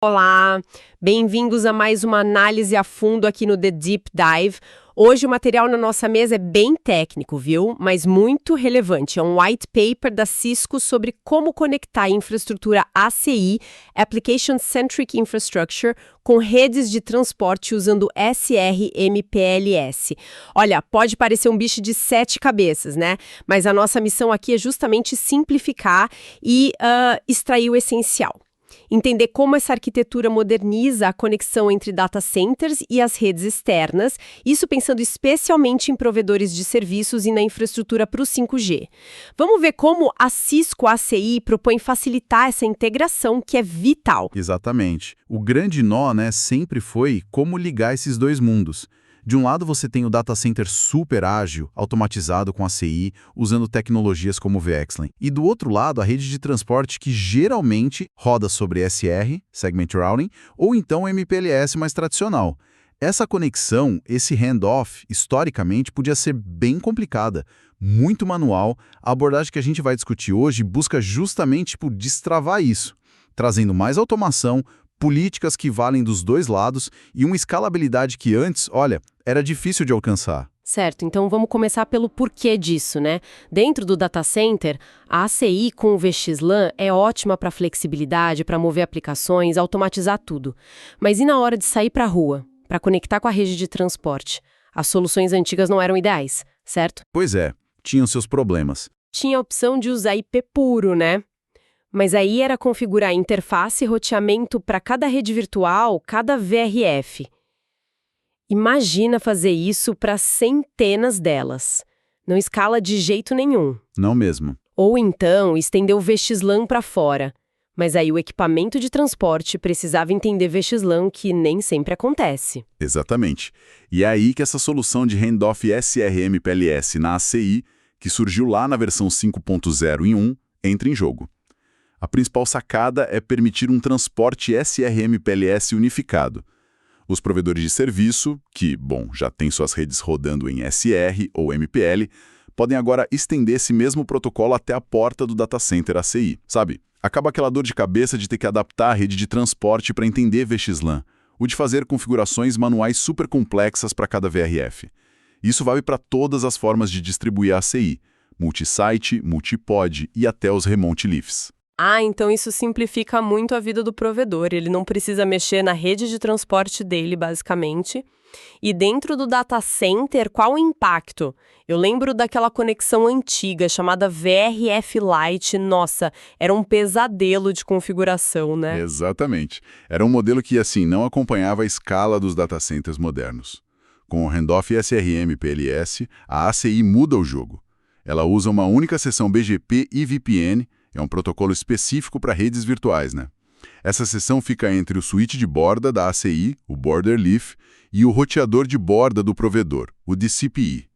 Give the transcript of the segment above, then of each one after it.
Olá, bem-vindos a mais uma análise a fundo aqui no The Deep Dive. Hoje o material na nossa mesa é bem técnico, viu? Mas muito relevante. É um white paper da Cisco sobre como conectar a infraestrutura ACI, Application Centric Infrastructure, com redes de transporte usando SRMPLS. Olha, pode parecer um bicho de 7 cabeças, né? Mas a nossa missão aqui é justamente simplificar e extrair o essencial. Entender como essa arquitetura moderniza a conexão entre data centers e as redes externas, isso pensando especialmente em provedores de serviços e na infraestrutura para o 5G. Vamos ver como a Cisco ACI propõe facilitar essa integração que é vital. Exatamente. O grande nó, sempre foi como ligar esses dois mundos. De um lado você tem o data center super ágil, automatizado com ACI, usando tecnologias como VXLAN. E do outro lado, a rede de transporte que geralmente roda sobre SR, Segment Routing, ou então MPLS mais tradicional. Essa conexão, esse handoff, historicamente, podia ser bem complicada, muito manual. A abordagem que a gente vai discutir hoje busca justamente por destravar isso, trazendo mais automação, políticas que valem dos dois lados e uma escalabilidade que antes, era difícil de alcançar. Certo, então vamos começar pelo porquê disso, né? Dentro do data center, a ACI com o VXLAN é ótima para flexibilidade, para mover aplicações, automatizar tudo. Mas e na hora de sair para a rua, para conectar com a rede de transporte? As soluções antigas não eram ideais, certo? Pois é, tinham seus problemas. Tinha a opção de usar IP puro, né? Mas aí era configurar interface e roteamento para cada rede virtual, cada VRF. Imagina fazer isso para centenas delas. Não escala de jeito nenhum. Não mesmo. Ou então estender o VXLAN para fora. Mas aí o equipamento de transporte precisava entender VXLAN, que nem sempre acontece. Exatamente. E é aí que essa solução de handoff SRMPLS na ACI, que surgiu lá na versão 5.0 em 1, entra em jogo. A principal sacada é permitir um transporte SRMPLS unificado. Os provedores de serviço, que, já têm suas redes rodando em SR ou MPL, podem agora estender esse mesmo protocolo até a porta do data center ACI. Sabe? Acaba aquela dor de cabeça de ter que adaptar a rede de transporte para entender VXLAN, ou de fazer configurações manuais super complexas para cada VRF. Isso vale para todas as formas de distribuir a ACI, multisite, multipod e até os remote leafs. Então isso simplifica muito a vida do provedor. Ele não precisa mexer na rede de transporte dele, basicamente. E dentro do data center, qual o impacto? Eu lembro daquela conexão antiga, chamada VRF Lite. Nossa, era um pesadelo de configuração, né? Exatamente. Era um modelo que, não acompanhava a escala dos data centers modernos. Com o handoff SRM-PLS, a ACI muda o jogo. Ela usa uma única seção BGP e VPN. É um protocolo específico para redes virtuais, né? Essa seção fica entre o switch de borda da ACI, o Border Leaf, e o roteador de borda do provedor, o DCPI.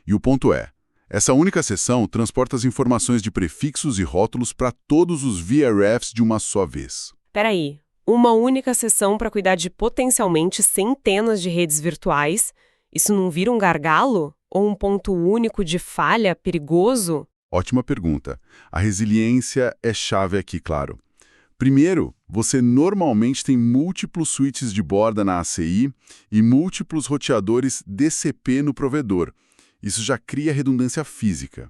E o ponto é, essa única seção transporta as informações de prefixos e rótulos para todos os VRFs de uma só vez. Peraí, uma única seção para cuidar de potencialmente centenas de redes virtuais? Isso não vira um gargalo? Ou um ponto único de falha perigoso? Ótima pergunta. A resiliência é chave aqui, claro. Primeiro, você normalmente tem múltiplos switches de borda na ACI e múltiplos roteadores DCP no provedor. Isso já cria redundância física.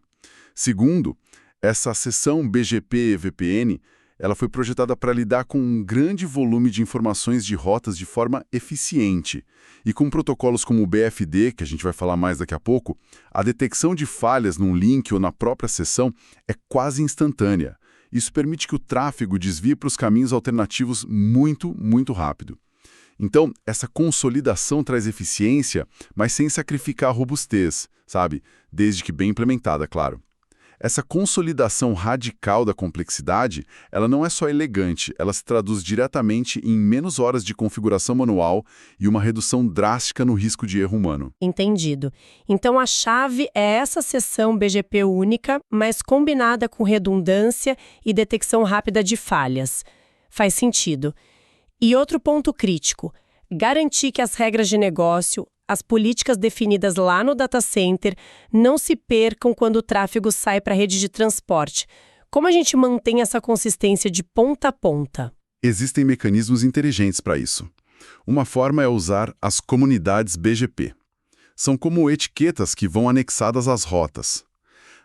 Segundo, essa seção BGP-VPN, ela foi projetada para lidar com um grande volume de informações de rotas de forma eficiente. E com protocolos como o BFD, que a gente vai falar mais daqui a pouco, a detecção de falhas num link ou na própria seção é quase instantânea. Isso permite que o tráfego desvie para os caminhos alternativos muito, muito rápido. Então, essa consolidação traz eficiência, mas sem sacrificar a robustez, sabe? Desde que bem implementada, claro. Essa consolidação radical da complexidade, ela não é só elegante, ela se traduz diretamente em menos horas de configuração manual e uma redução drástica no risco de erro humano. Entendido. Então a chave é essa seção BGP única, mas combinada com redundância e detecção rápida de falhas. Faz sentido. E outro ponto crítico, garantir que as regras de negócio, as políticas definidas lá no data center não se percam quando o tráfego sai para a rede de transporte. Como a gente mantém essa consistência de ponta a ponta? Existem mecanismos inteligentes para isso. Uma forma é usar as comunidades BGP. São como etiquetas que vão anexadas às rotas.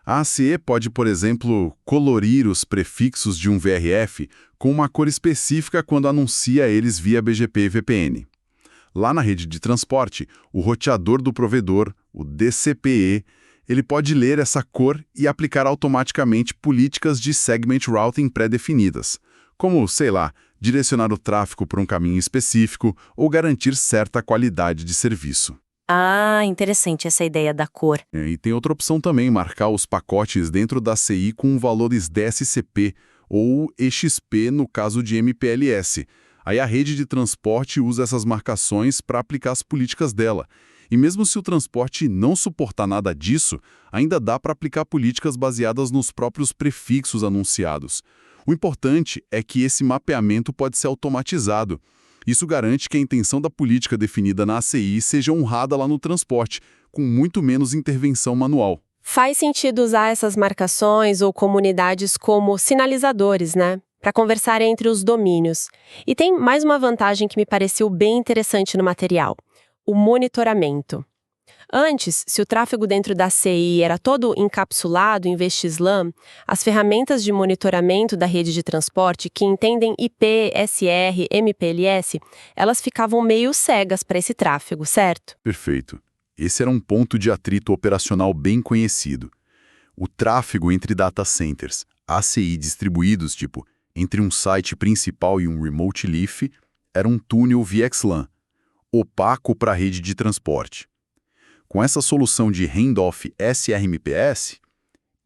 A ACE pode, por exemplo, colorir os prefixos de um VRF com uma cor específica quando anuncia eles via BGP e VPN. Lá na rede de transporte, o roteador do provedor, o DCPE, ele pode ler essa cor e aplicar automaticamente políticas de segment routing pré-definidas, como, sei lá, direcionar o tráfego para um caminho específico ou garantir certa qualidade de serviço. Ah, interessante essa ideia da cor. E tem outra opção também, marcar os pacotes dentro da CI com valores DSCP ou EXP no caso de MPLS. Aí a rede de transporte usa essas marcações para aplicar as políticas dela. E mesmo se o transporte não suportar nada disso, ainda dá para aplicar políticas baseadas nos próprios prefixos anunciados. O importante é que esse mapeamento pode ser automatizado. Isso garante que a intenção da política definida na ACI seja honrada lá no transporte, com muito menos intervenção manual. Faz sentido usar essas marcações ou comunidades como sinalizadores, né? Para conversar entre os domínios. E tem mais uma vantagem que me pareceu bem interessante no material: o monitoramento. Antes, se o tráfego dentro da CI era todo encapsulado em VXLAN, as ferramentas de monitoramento da rede de transporte que entendem IP, SR, MPLS, elas ficavam meio cegas para esse tráfego, certo? Perfeito. Esse era um ponto de atrito operacional bem conhecido. O tráfego entre data centers, ACI distribuídos, tipo, entre um site principal e um remote leaf, era um túnel VXLAN, opaco para a rede de transporte. Com essa solução de handoff SRMPS,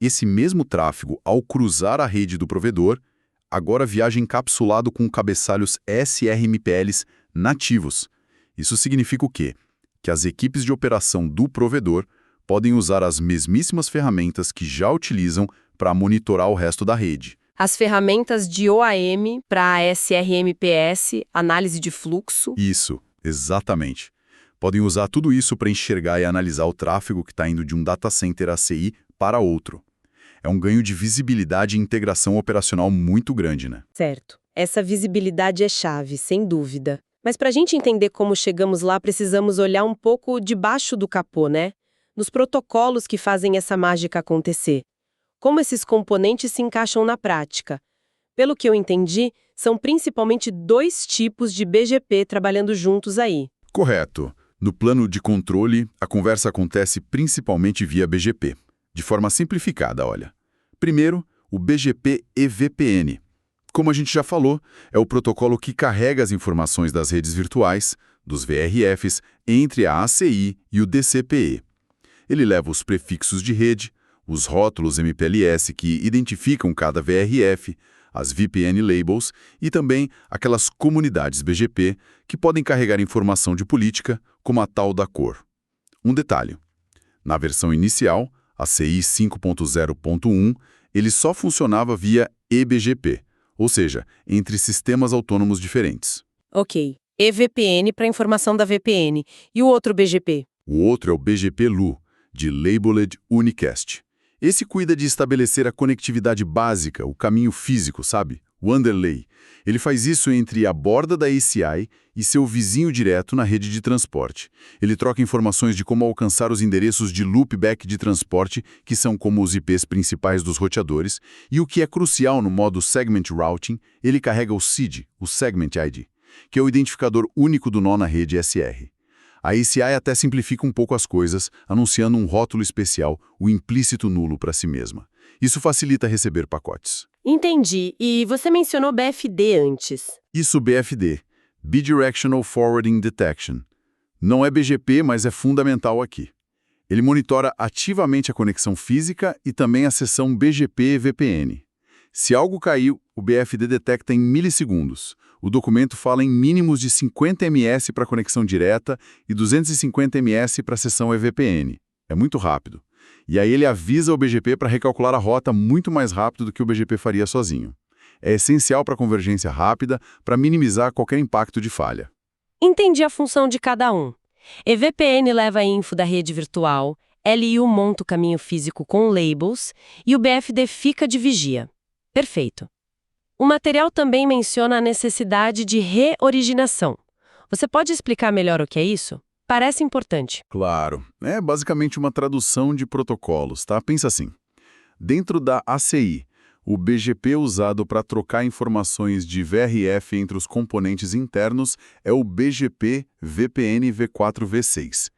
esse mesmo tráfego, ao cruzar a rede do provedor, agora viaja encapsulado com cabeçalhos SRMPLs nativos. Isso significa o quê? Que as equipes de operação do provedor podem usar as mesmíssimas ferramentas que já utilizam para monitorar o resto da rede. As ferramentas de OAM para SRMPS, análise de fluxo. Isso, exatamente. Podem usar tudo isso para enxergar e analisar o tráfego que está indo de um data center ACI para outro. É um ganho de visibilidade e integração operacional muito grande, né? Certo. Essa visibilidade é chave, sem dúvida. Mas para a gente entender como chegamos lá, precisamos olhar um pouco debaixo do capô, né? Nos protocolos que fazem essa mágica acontecer. Como esses componentes se encaixam na prática? Pelo que eu entendi, são principalmente 2 tipos de BGP trabalhando juntos aí. Correto. No plano de controle, a conversa acontece principalmente via BGP. De forma simplificada, olha. Primeiro, o BGP EVPN. Como a gente já falou, é o protocolo que carrega as informações das redes virtuais, dos VRFs, entre a ACI e o DCPE. Ele leva os prefixos de rede, os rótulos MPLS que identificam cada VRF, as VPN labels e também aquelas comunidades BGP que podem carregar informação de política, como a tal da cor. Um detalhe: na versão inicial, a CI 5.0.1, ele só funcionava via eBGP, ou seja, entre sistemas autônomos diferentes. Ok. EVPN para informação da VPN. E o outro BGP? O outro é o BGP-LU, de Labeled Unicast. Esse cuida de estabelecer a conectividade básica, o caminho físico, sabe? O underlay. Ele faz isso entre a borda da ACI e seu vizinho direto na rede de transporte. Ele troca informações de como alcançar os endereços de loopback de transporte, que são como os IPs principais dos roteadores, e o que é crucial no modo Segment Routing, ele carrega o SID, o Segment ID, que é o identificador único do nó na rede SR. A ACI até simplifica um pouco as coisas, anunciando um rótulo especial, o implícito nulo para si mesma. Isso facilita receber pacotes. Entendi. E você mencionou BFD antes. Isso BFD, Bidirectional Forwarding Detection. Não é BGP, mas é fundamental aqui. Ele monitora ativamente a conexão física e também a seção BGP VPN. Se algo caiu, o BFD detecta em milissegundos. O documento fala em mínimos de 50 ms para conexão direta e 250 ms para a seção EVPN. É muito rápido. E aí ele avisa o BGP para recalcular a rota muito mais rápido do que o BGP faria sozinho. É essencial para convergência rápida, para minimizar qualquer impacto de falha. Entendi a função de cada um. EVPN leva a info da rede virtual, LU monta o caminho físico com labels e o BFD fica de vigia. Perfeito. O material também menciona a necessidade de reoriginação. Você pode explicar melhor o que é isso? Parece importante. Claro, é basicamente uma tradução de protocolos, tá? Pensa assim. Dentro da ACI, o BGP usado para trocar informações de VRF entre os componentes internos é o BGP VPN V4V6.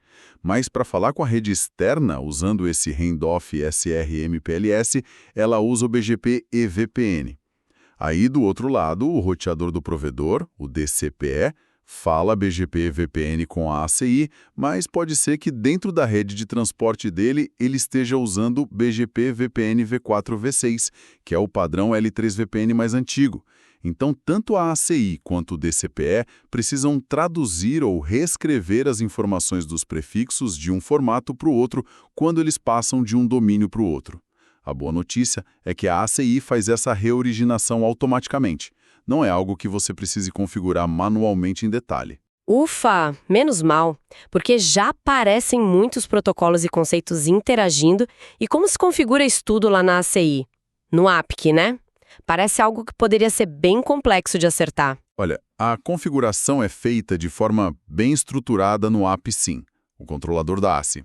Mas para falar com a rede externa, usando esse handoff SRMPLS, ela usa o BGP EVPN. Aí, do outro lado, o roteador do provedor, o DCPE, fala BGP VPN com a ACI, mas pode ser que dentro da rede de transporte dele ele esteja usando BGP VPN V4V6, que é o padrão L3VPN mais antigo. Então, tanto a ACI quanto o DCPE precisam traduzir ou reescrever as informações dos prefixos de um formato para o outro quando eles passam de um domínio para o outro. A boa notícia é que a ACI faz essa reoriginação automaticamente. Não é algo que você precise configurar manualmente em detalhe. Ufa, menos mal, porque já aparecem muitos protocolos e conceitos interagindo e como se configura isso tudo lá na ACI? No APK, né? Parece algo que poderia ser bem complexo de acertar. Olha, a configuração é feita de forma bem estruturada no APSIM, o controlador da ACI.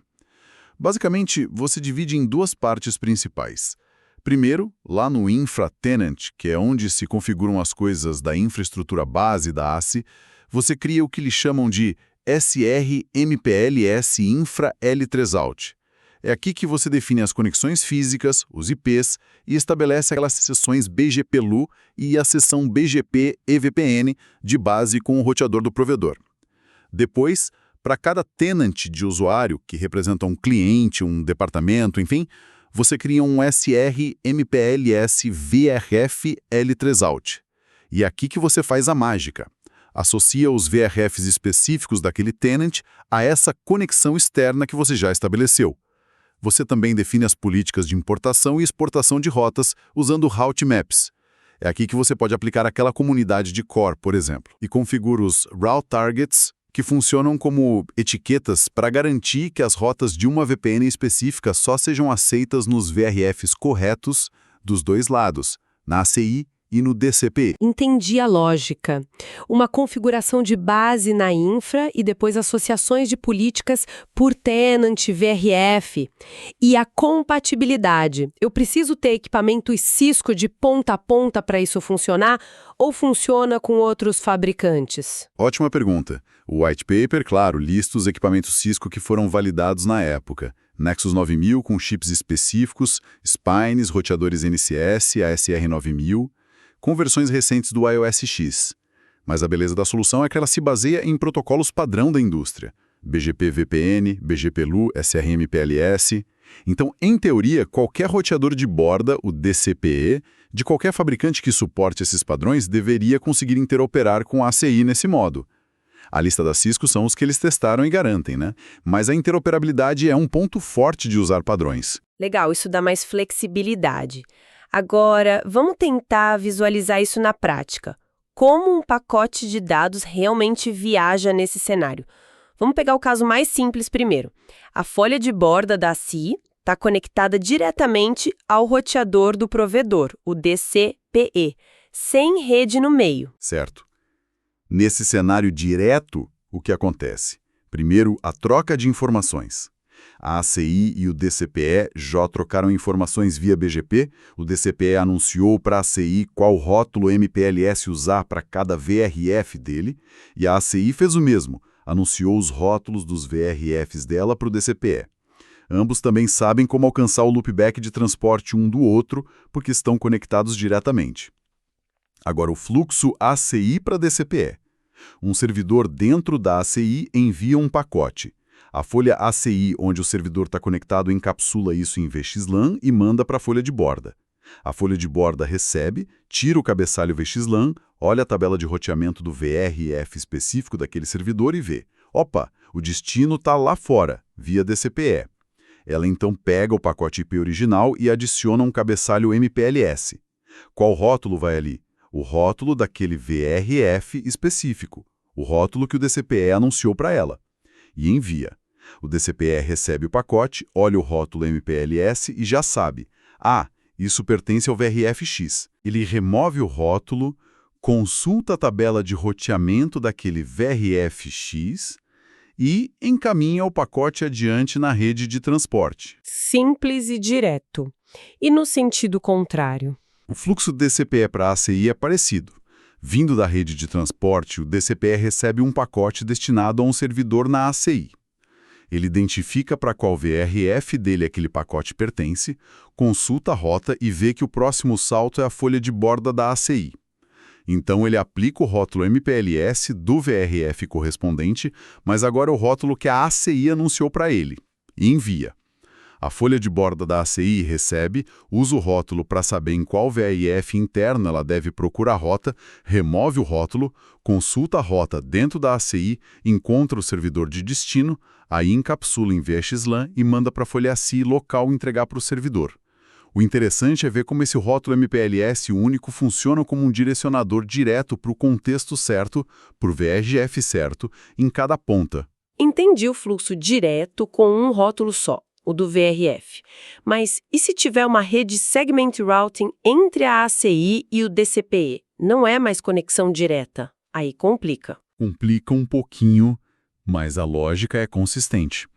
Basicamente, você divide em duas partes principais. Primeiro, lá no infra-tenant, que é onde se configuram as coisas da infraestrutura base da ACI, você cria o que eles chamam de SRMPLS Infra L3Out. É aqui que você define as conexões físicas, os IPs, e estabelece aquelas seções BGP-LU e a seção BGP-EVPN de base com o roteador do provedor. Depois, para cada tenant de usuário, que representa um cliente, um departamento, enfim, você cria um SRMPLS VRF L3Out. E é aqui que você faz a mágica. Associa os VRFs específicos daquele tenant a essa conexão externa que você já estabeleceu. Você também define as políticas de importação e exportação de rotas usando Route Maps. É aqui que você pode aplicar aquela comunidade de core, por exemplo, e configura os Route Targets, que funcionam como etiquetas para garantir que as rotas de uma VPN específica só sejam aceitas nos VRFs corretos dos dois lados, na ACI e no DCP. Entendi a lógica. Uma configuração de base na infra e depois associações de políticas por tenant, VRF. E a compatibilidade. Eu preciso ter equipamentos Cisco de ponta a ponta para isso funcionar ou funciona com outros fabricantes? Ótima pergunta. O white paper, claro, lista os equipamentos Cisco que foram validados na época. Nexus 9000 com chips específicos, spines, roteadores NCS, ASR 9000, com versões recentes do iOS X. Mas a beleza da solução é que ela se baseia em protocolos padrão da indústria. BGP VPN, BGP-LU, SRMPLS. Então, em teoria, qualquer roteador de borda, o DCPE, de qualquer fabricante que suporte esses padrões deveria conseguir interoperar com a ACI nesse modo. A lista da Cisco são os que eles testaram e garantem, né? Mas a interoperabilidade é um ponto forte de usar padrões. Legal, isso dá mais flexibilidade. Agora, vamos tentar visualizar isso na prática. Como um pacote de dados realmente viaja nesse cenário? Vamos pegar o caso mais simples primeiro. A folha de borda da ACI está conectada diretamente ao roteador do provedor, o DCPE, sem rede no meio. Certo. Nesse cenário direto, o que acontece? Primeiro, a troca de informações. A ACI e o DCPE já trocaram informações via BGP, o DCPE anunciou para a ACI qual rótulo MPLS usar para cada VRF dele, e a ACI fez o mesmo, anunciou os rótulos dos VRFs dela para o DCPE. Ambos também sabem como alcançar o loopback de transporte um do outro, porque estão conectados diretamente. Agora, o fluxo ACI para DCPE. Um servidor dentro da ACI envia um pacote. A folha ACI, onde o servidor está conectado, encapsula isso em VXLAN e manda para a folha de borda. A folha de borda recebe, tira o cabeçalho VXLAN, olha a tabela de roteamento do VRF específico daquele servidor e vê. Opa, o destino está lá fora, via DCPE. Ela então pega o pacote IP original e adiciona um cabeçalho MPLS. Qual rótulo vai ali? O rótulo daquele VRF específico, o rótulo que o DCPE anunciou para ela. E envia. O DCPE recebe o pacote, olha o rótulo MPLS e já sabe. Ah, Isso pertence ao VRF-X. Ele remove o rótulo, consulta a tabela de roteamento daquele VRF-X e encaminha o pacote adiante na rede de transporte. Simples e direto. E no sentido contrário? O fluxo DCPE para a ACI é parecido. Vindo da rede de transporte, o DCPE recebe um pacote destinado a um servidor na ACI. Ele identifica para qual VRF dele aquele pacote pertence, consulta a rota e vê que o próximo salto é a folha de borda da ACI. Então ele aplica o rótulo MPLS do VRF correspondente, mas agora é o rótulo que a ACI anunciou para ele, e envia. A folha de borda da ACI recebe, usa o rótulo para saber em qual VRF interno ela deve procurar a rota, remove o rótulo, consulta a rota dentro da ACI, encontra o servidor de destino, aí encapsula em VXLAN e manda para a folha ACI local entregar para o servidor. O interessante é ver como esse rótulo MPLS único funciona como um direcionador direto para o contexto certo, para o VRF certo, em cada ponta. Entendi o fluxo direto com um rótulo só, o do VRF. Mas e se tiver uma rede Segment Routing entre a ACI e o DCPE? Não é mais conexão direta. Aí complica. Complica um pouquinho, mas a lógica é consistente.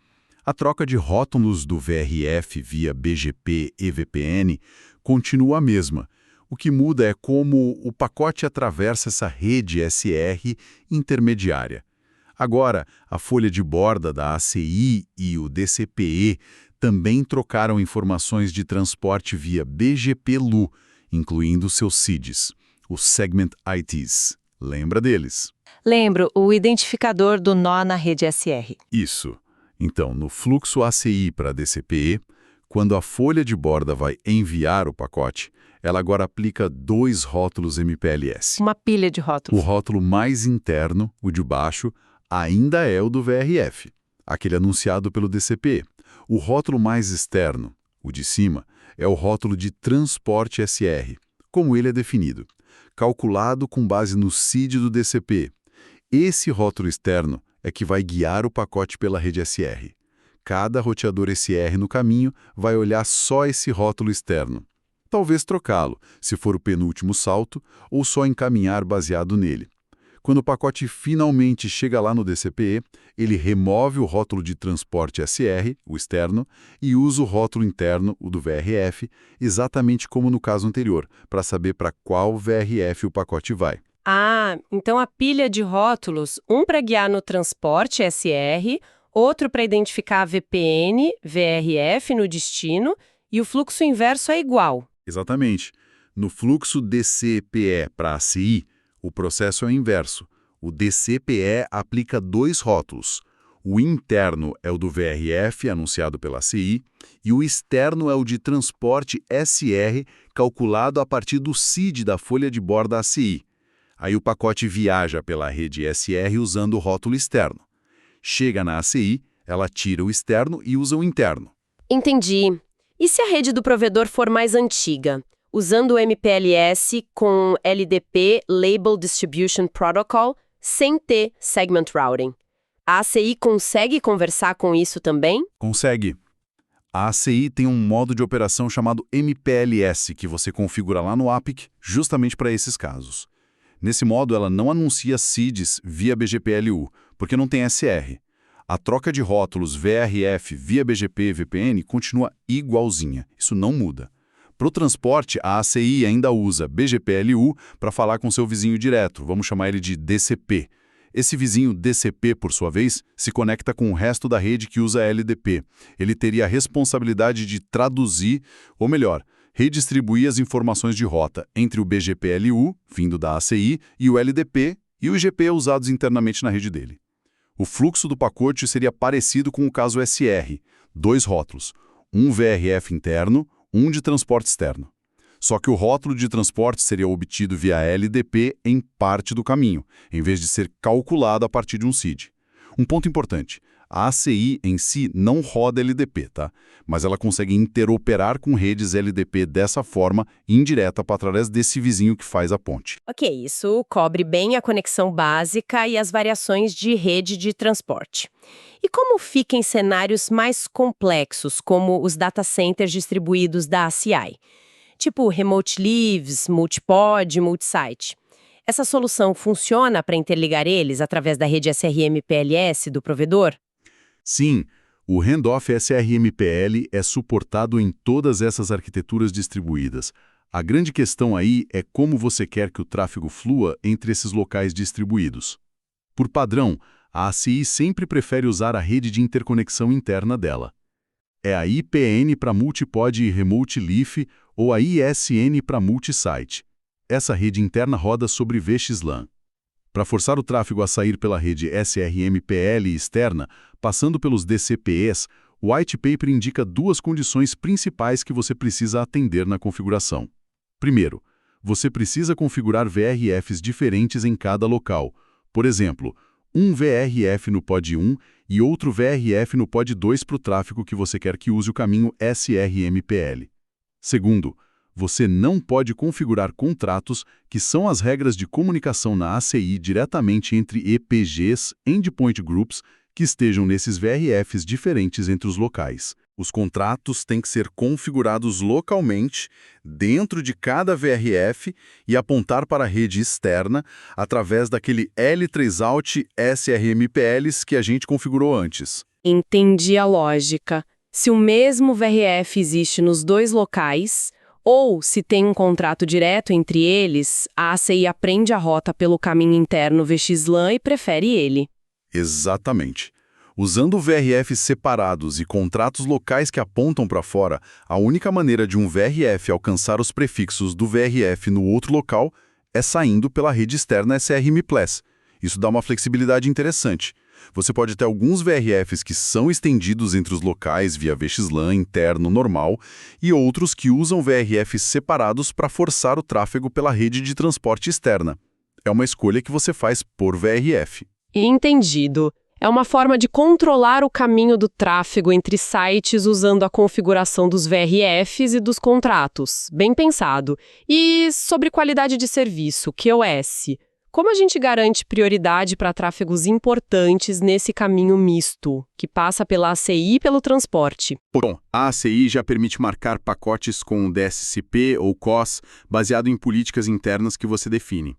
A troca de rótulos do VRF via BGP e VPN continua a mesma. O que muda é como o pacote atravessa essa rede SR intermediária. Agora, a folha de borda da ACI e o DCPE também trocaram informações de transporte via BGP-LU, incluindo seus SIDs, os Segment ITs. Lembra deles? Lembro, o identificador do nó na rede SR. Isso. Então, no fluxo ACI para DCPE, quando a folha de borda vai enviar o pacote, ela agora aplica 2 rótulos MPLS. Uma pilha de O rótulos. rótulo mais interno, o de baixo, ainda é o do VRF, aquele anunciado pelo DCPE. O rótulo mais externo, o de cima, é o rótulo de transporte SR, como ele é definido, calculado com base no SID do DCPE. Esse rótulo externo é que vai guiar o pacote pela rede SR. Cada roteador SR no caminho vai olhar só esse rótulo externo. Talvez trocá-lo, se for o penúltimo salto, ou só encaminhar baseado nele. Quando o pacote finalmente chega lá no DCPE, ele remove o rótulo de transporte SR, o externo, e usa o rótulo interno, o do VRF, exatamente como no caso anterior, para saber para qual VRF o pacote vai. Ah, então a pilha de rótulos, um para guiar no transporte SR, outro para identificar a VPN, VRF no destino, e o fluxo inverso é igual. Exatamente. No fluxo DCPE para ACI, o processo é o inverso. O DCPE aplica 2 rótulos. O interno é o do VRF, anunciado pela ACI, e o externo é o de transporte SR, calculado a partir do SID da folha de borda ACI. Aí o pacote viaja pela rede SR usando o rótulo externo. Chega na ACI, ela tira o externo e usa o interno. Entendi. E se a rede do provedor for mais antiga? Usando o MPLS com LDP, Label Distribution Protocol, sem ter Segment Routing. A ACI consegue conversar com isso também? Consegue. A ACI tem um modo de operação chamado MPLS, que você configura lá no APIC justamente para esses casos. Nesse modo, ela não anuncia SIDs via BGP-LU, porque não tem SR. A troca de rótulos VRF via BGP e VPN continua igualzinha. Isso não muda. Para o transporte, a ACI ainda usa BGP-LU para falar com seu vizinho direto, vamos chamar ele de DCP. Esse vizinho DCP, por sua vez, se conecta com o resto da rede que usa LDP. Ele teria a responsabilidade de traduzir, ou melhor, redistribuir as informações de rota entre o BGP-LU, vindo da ACI, e o LDP e o IGP usados internamente na rede dele. O fluxo do pacote seria parecido com o caso SR, 2 rótulos, um VRF interno, um de transporte externo. Só que o rótulo de transporte seria obtido via LDP em parte do caminho, em vez de ser calculado a partir de um SID. Um ponto importante, a ACI em si não roda LDP, tá? Mas ela consegue interoperar com redes LDP dessa forma, indireta, através desse vizinho que faz a ponte. Ok, isso cobre bem a conexão básica e as variações de rede de transporte. E como fica em cenários mais complexos, como os data centers distribuídos da ACI? tipo Remote Leaves, Multipod, Multisite. Essa solução funciona para interligar eles através da rede SRM-PLS do provedor? Sim, o handoff SRM-PL é suportado em todas essas arquiteturas distribuídas. A grande questão aí é como você quer que o tráfego flua entre esses locais distribuídos. Por padrão, a ACI sempre prefere usar a rede de interconexão interna dela. É a IPN para Multipod e Remote Leaf ou a ISN para Multisite. Essa rede interna roda sobre VXLAN. Para forçar o tráfego a sair pela rede SRM-PL externa, passando pelos DCPEs, o White Paper indica duas condições principais que você precisa atender na configuração. Primeiro, você precisa configurar VRFs diferentes em cada local. Por exemplo, um VRF no pod 1 e outro VRF no pod 2 para o tráfego que você quer que use o caminho SRM-PL. Segundo, você não pode configurar contratos, que são as regras de comunicação na ACI diretamente entre EPGs, Endpoint Groups, que estejam nesses VRFs diferentes entre os locais. Os contratos têm que ser configurados localmente, dentro de cada VRF, e apontar para a rede externa através daquele L3Out SRM-PLs que a gente configurou antes. Entendi a lógica. Se o mesmo VRF existe nos dois locais, ou se tem um contrato direto entre eles, a ACI aprende a rota pelo caminho interno VXLAN e prefere ele. Exatamente. Usando VRFs separados e contratos locais que apontam para fora, a única maneira de um VRF alcançar os prefixos do VRF no outro local é saindo pela rede externa SRM-PLS. Isso dá uma flexibilidade interessante. Você pode ter alguns VRFs que são estendidos entre os locais via VXLAN interno normal e outros que usam VRFs separados para forçar o tráfego pela rede de transporte externa. É uma escolha que você faz por VRF. Entendido. É uma forma de controlar o caminho do tráfego entre sites usando a configuração dos VRFs e dos contratos. Bem pensado. E sobre qualidade de serviço, QoS. Como a gente garante prioridade para tráfegos importantes nesse caminho misto, que passa pela ACI e pelo transporte? Bom, a ACI já permite marcar pacotes com DSCP ou COS baseado em políticas internas que você define.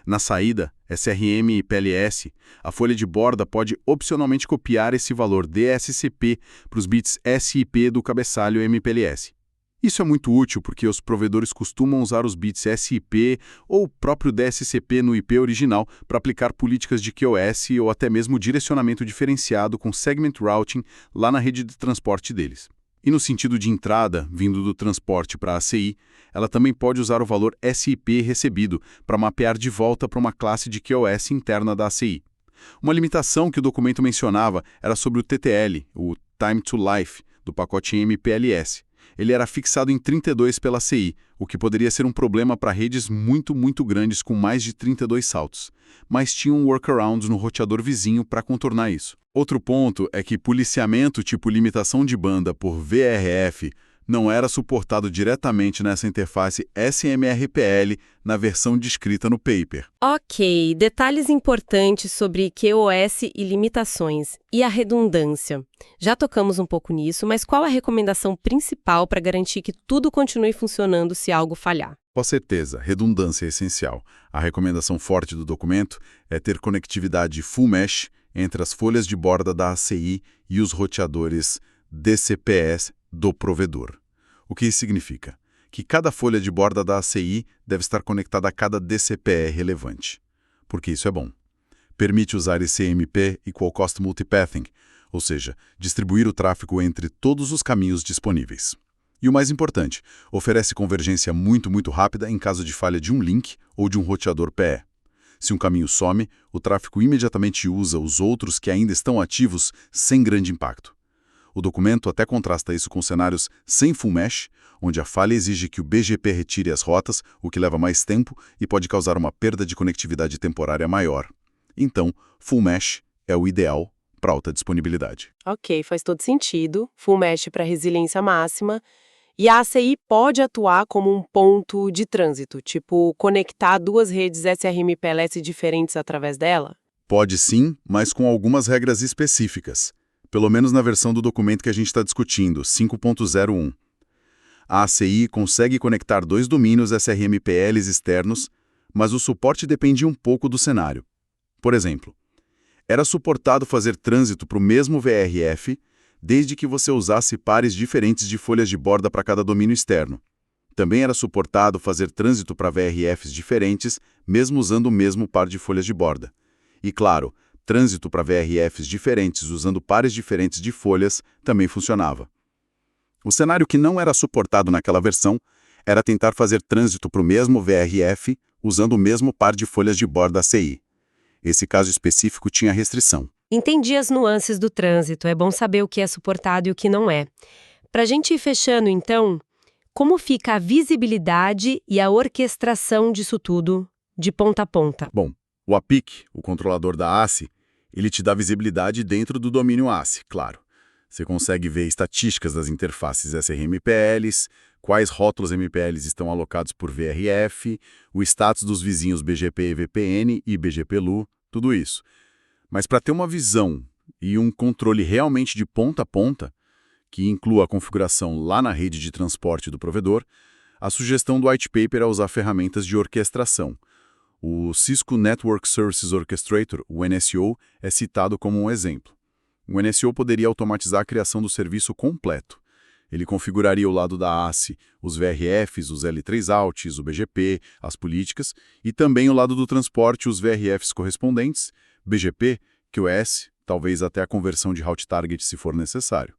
Na saída, SRM e PLS, a folha de borda pode opcionalmente copiar esse valor DSCP para os bits SIP do cabeçalho MPLS. Isso é muito útil porque os provedores costumam usar os bits SIP ou o próprio DSCP no IP original para aplicar políticas de QoS ou até mesmo direcionamento diferenciado com Segment Routing lá na rede de transporte deles. E no sentido de entrada, vindo do transporte para a ACI, ela também pode usar o valor SIP recebido para mapear de volta para uma classe de QoS interna da ACI. Uma limitação que o documento mencionava era sobre o TTL, o Time to Life, do pacote MPLS. Ele era fixado em 32 pela ACI, o que poderia ser um problema para redes muito grandes com mais de 32 saltos. Mas tinha um workaround no roteador vizinho para contornar isso. Outro ponto é que policiamento tipo limitação de banda por VRF não era suportado diretamente nessa interface SMRPL na versão descrita no paper. Ok, detalhes importantes sobre QoS e limitações. E a redundância? Já tocamos um pouco nisso, mas qual a recomendação principal para garantir que tudo continue funcionando se algo falhar? Com certeza, redundância é essencial. A recomendação forte do documento é ter conectividade full mesh entre as folhas de borda da ACI e os roteadores DCPS do provedor. O que isso significa? Que cada folha de borda da ACI deve estar conectada a cada DCPE relevante. Porque isso é bom. Permite usar ICMP Equal Cost Multipathing, ou seja, distribuir o tráfego entre todos os caminhos disponíveis. E o mais importante, oferece convergência muito rápida em caso de falha de um link ou de um roteador PE. Se um caminho some, o tráfego imediatamente usa os outros que ainda estão ativos sem grande impacto. O documento até contrasta isso com cenários sem full mesh, onde a falha exige que o BGP retire as rotas, o que leva mais tempo e pode causar uma perda de conectividade temporária maior. Então, full mesh é o ideal para alta disponibilidade. Ok, faz todo sentido. Full mesh para resiliência máxima. E a ACI pode atuar como um ponto de trânsito, tipo conectar duas redes SRM-PLS diferentes através dela? Pode sim, mas com algumas regras específicas. Pelo menos na versão do documento que a gente está discutindo, 5.01. A ACI consegue conectar dois domínios SRMPLs externos, mas o suporte dependia um pouco do cenário. Por exemplo, era suportado fazer trânsito para o mesmo VRF, desde que você usasse pares diferentes de folhas de borda para cada domínio externo. Também era suportado fazer trânsito para VRFs diferentes, mesmo usando o mesmo par de folhas de borda. E claro, trânsito para VRFs diferentes usando pares diferentes de folhas também funcionava. O cenário que não era suportado naquela versão era tentar fazer trânsito para o mesmo VRF usando o mesmo par de folhas de borda ACI. Esse caso específico tinha restrição. Entendi as nuances do trânsito, é bom saber o que é suportado e o que não é. Para a gente ir fechando, então, como fica a visibilidade e a orquestração disso tudo, de ponta a ponta? Bom, o APIC, o controlador da ACI, ele te dá visibilidade dentro do domínio ACI, claro. Você consegue ver estatísticas das interfaces SRMPLs, quais rótulos MPLs estão alocados por VRF, o status dos vizinhos BGP VPN e BGP-LU, tudo isso. Mas para ter uma visão e um controle realmente de ponta a ponta, que inclua a configuração lá na rede de transporte do provedor, a sugestão do white paper é usar ferramentas de orquestração. O Cisco Network Services Orchestrator, o NSO, é citado como um exemplo. O NSO poderia automatizar a criação do serviço completo. Ele configuraria o lado da ACI, os VRFs, os L3Outs, o BGP, as políticas, e também o lado do transporte, os VRFs correspondentes, BGP, QoS, talvez até a conversão de route target se for necessário.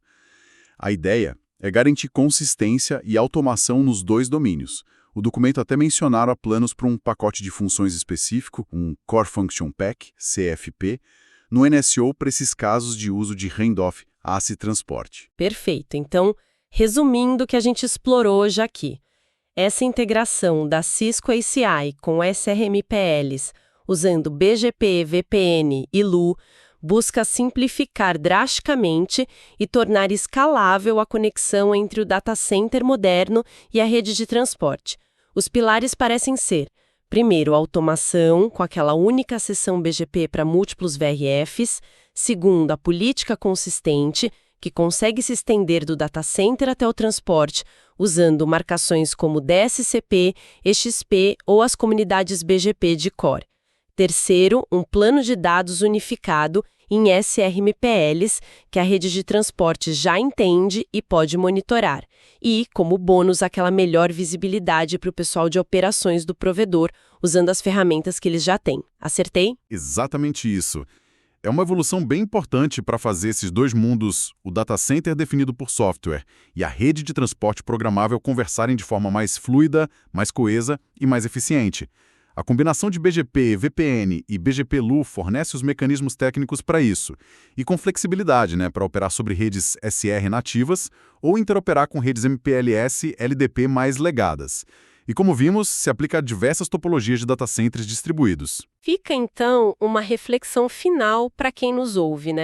A ideia é garantir consistência e automação nos dois domínios. O documento até mencionaram planos para um pacote de funções específico, um Core Function Pack, CFP, no NSO para esses casos de uso de handoff ACI transporte. Perfeito. Então, resumindo o que a gente explorou hoje aqui, essa integração da Cisco ACI com SRMPLs, usando BGP, VPN e LU, busca simplificar drasticamente e tornar escalável a conexão entre o data center moderno e a rede de transporte. Os pilares parecem ser: primeiro, a automação, com aquela única seção BGP para múltiplos VRFs. Segundo, a política consistente, que consegue se estender do data center até o transporte, usando marcações como DSCP, EXP ou as comunidades BGP de core. Terceiro, um plano de dados unificado em SRMPLs, que a rede de transporte já entende e pode monitorar. E, como bônus, aquela melhor visibilidade para o pessoal de operações do provedor, usando as ferramentas que eles já têm. Acertei? Exatamente isso. É uma evolução bem importante para fazer esses dois mundos, o data center definido por software e a rede de transporte programável, conversarem de forma mais fluida, mais coesa e mais eficiente. A combinação de BGP, VPN e BGP-LU fornece os mecanismos técnicos para isso, e com flexibilidade, para operar sobre redes SR nativas ou interoperar com redes MPLS LDP mais legadas. E como vimos, se aplica a diversas topologias de data centers distribuídos. Fica, então, uma reflexão final para quem nos ouve,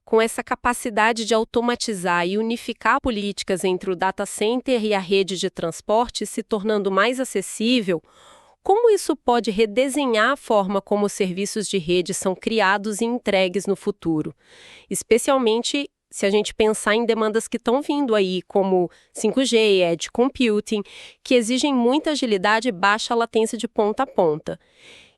Com essa capacidade de automatizar e unificar políticas entre o data center e a rede de transporte se tornando mais acessível, como isso pode redesenhar a forma como os serviços de rede são criados e entregues no futuro? Especialmente se a gente pensar em demandas que estão vindo aí, como 5G, Edge Computing, que exigem muita agilidade e baixa latência de ponta a ponta.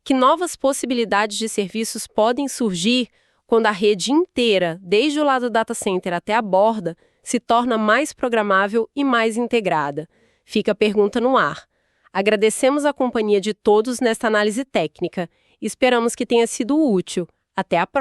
Que novas possibilidades de serviços podem surgir quando a rede inteira, desde o lado do data center até a borda, se torna mais programável e mais integrada? Fica a pergunta no ar. Agradecemos a companhia de todos nesta análise técnica. Esperamos que tenha sido útil. Até a próxima!